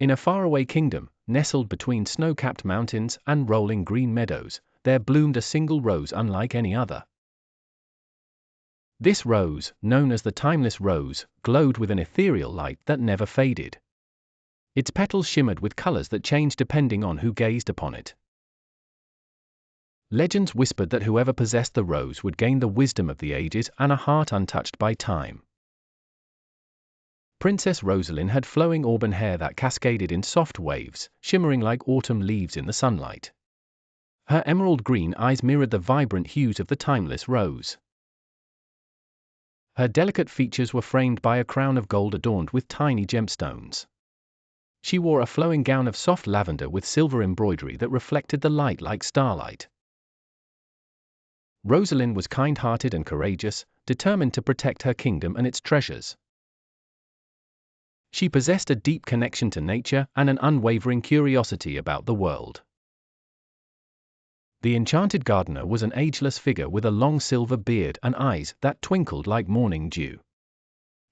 In a faraway kingdom, nestled between snow-capped mountains and rolling green meadows, there bloomed a single rose unlike any other. This rose, known as the timeless rose, glowed with an ethereal light that never faded. Its petals shimmered with colors that changed depending on who gazed upon it. Legends whispered that whoever possessed the rose would gain the wisdom of the ages and a heart untouched by time. Princess Rosaline had flowing auburn hair that cascaded in soft waves, shimmering like autumn leaves in the sunlight. Her emerald green eyes mirrored the vibrant hues of the timeless rose. Her delicate features were framed by a crown of gold adorned with tiny gemstones. She wore a flowing gown of soft lavender with silver embroidery that reflected the light like starlight. Rosaline was kind-hearted and courageous, determined to protect her kingdom and its treasures. She possessed a deep connection to nature and an unwavering curiosity about the world. The Enchanted Gardener was an ageless figure with a long silver beard and eyes that twinkled like morning dew.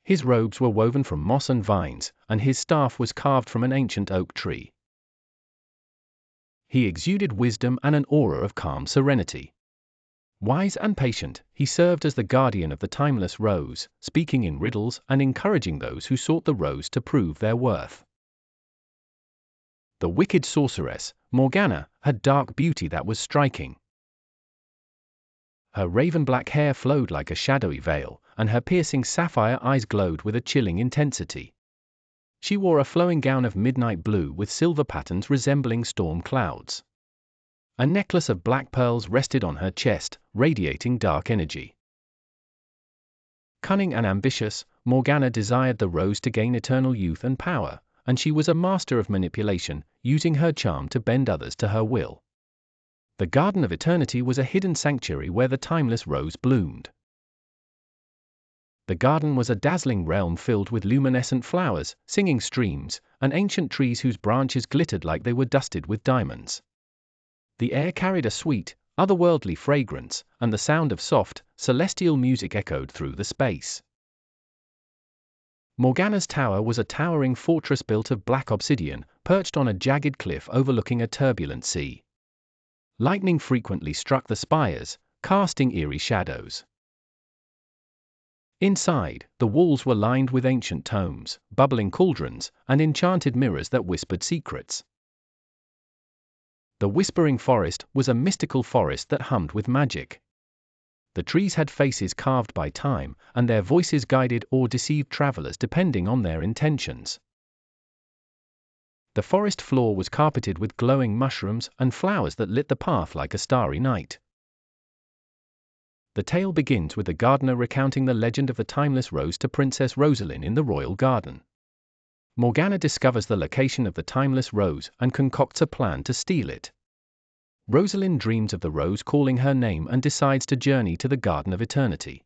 His robes were woven from moss and vines, and his staff was carved from an ancient oak tree. He exuded wisdom and an aura of calm serenity. Wise and patient, he served as the guardian of the timeless rose, speaking in riddles and encouraging those who sought the rose to prove their worth. The wicked sorceress, Morganna, had dark beauty that was striking. Her raven-black hair flowed like a shadowy veil, and her piercing sapphire eyes glowed with a chilling intensity. She wore a flowing gown of midnight blue with silver patterns resembling storm clouds. A necklace of black pearls rested on her chest, radiating dark energy. Cunning and ambitious, Morganna desired the rose to gain eternal youth and power, and she was a master of manipulation, using her charm to bend others to her will. The Garden of Eternity was a hidden sanctuary where the timeless rose bloomed. The garden was a dazzling realm filled with luminescent flowers, singing streams, and ancient trees whose branches glittered like they were dusted with diamonds. The air carried a sweet, otherworldly fragrance, and the sound of soft, celestial music echoed through the space. Morganna's tower was a towering fortress built of black obsidian, perched on a jagged cliff overlooking a turbulent sea. Lightning frequently struck the spires, casting eerie shadows. Inside, the walls were lined with ancient tomes, bubbling cauldrons, and enchanted mirrors that whispered secrets. The Whispering Forest was a mystical forest that hummed with magic. The trees had faces carved by time, and their voices guided or deceived travelers depending on their intentions. The forest floor was carpeted with glowing mushrooms and flowers that lit the path like a starry night. The tale begins with the gardener recounting the legend of the timeless rose to Princess Rosaline in the royal garden. Morganna discovers the location of the timeless rose and concocts a plan to steal it. Rosaline dreams of the rose calling her name and decides to journey to the Garden of Eternity.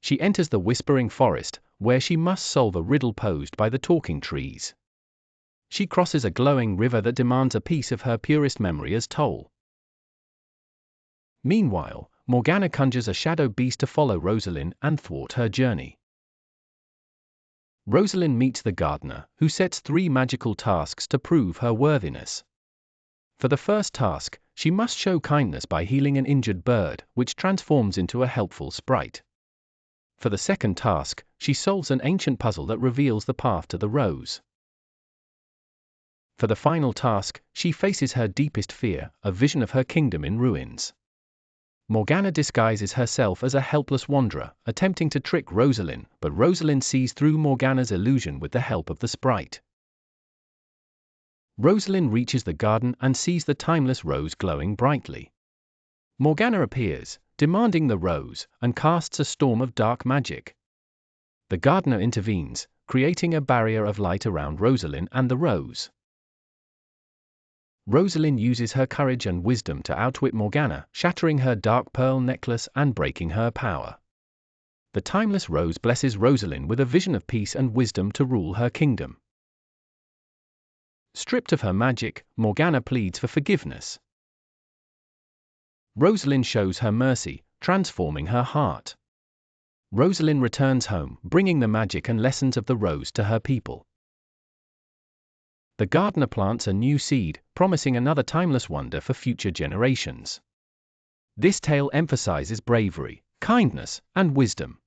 She enters the Whispering Forest, where she must solve a riddle posed by the talking trees. She crosses a glowing river that demands a piece of her purest memory as toll. Meanwhile, Morganna conjures a shadow beast to follow Rosaline and thwart her journey. Rosaline meets the gardener, who sets 3 magical tasks to prove her worthiness. For the first task, she must show kindness by healing an injured bird, which transforms into a helpful sprite. For the second task, she solves an ancient puzzle that reveals the path to the rose. For the final task, she faces her deepest fear, a vision of her kingdom in ruins. Morganna disguises herself as a helpless wanderer, attempting to trick Rosaline, but Rosaline sees through Morganna's illusion with the help of the sprite. Rosaline reaches the garden and sees the timeless rose glowing brightly. Morganna appears, demanding the rose, and casts a storm of dark magic. The gardener intervenes, creating a barrier of light around Rosaline and the rose. Rosaline uses her courage and wisdom to outwit Morganna, shattering her dark pearl necklace and breaking her power. The timeless rose blesses Rosaline with a vision of peace and wisdom to rule her kingdom. Stripped of her magic, Morganna pleads for forgiveness. Rosaline shows her mercy, transforming her heart. Rosaline returns home, bringing the magic and lessons of the rose to her people. The gardener plants a new seed, promising another timeless wonder for future generations. This tale emphasizes bravery, kindness, and wisdom.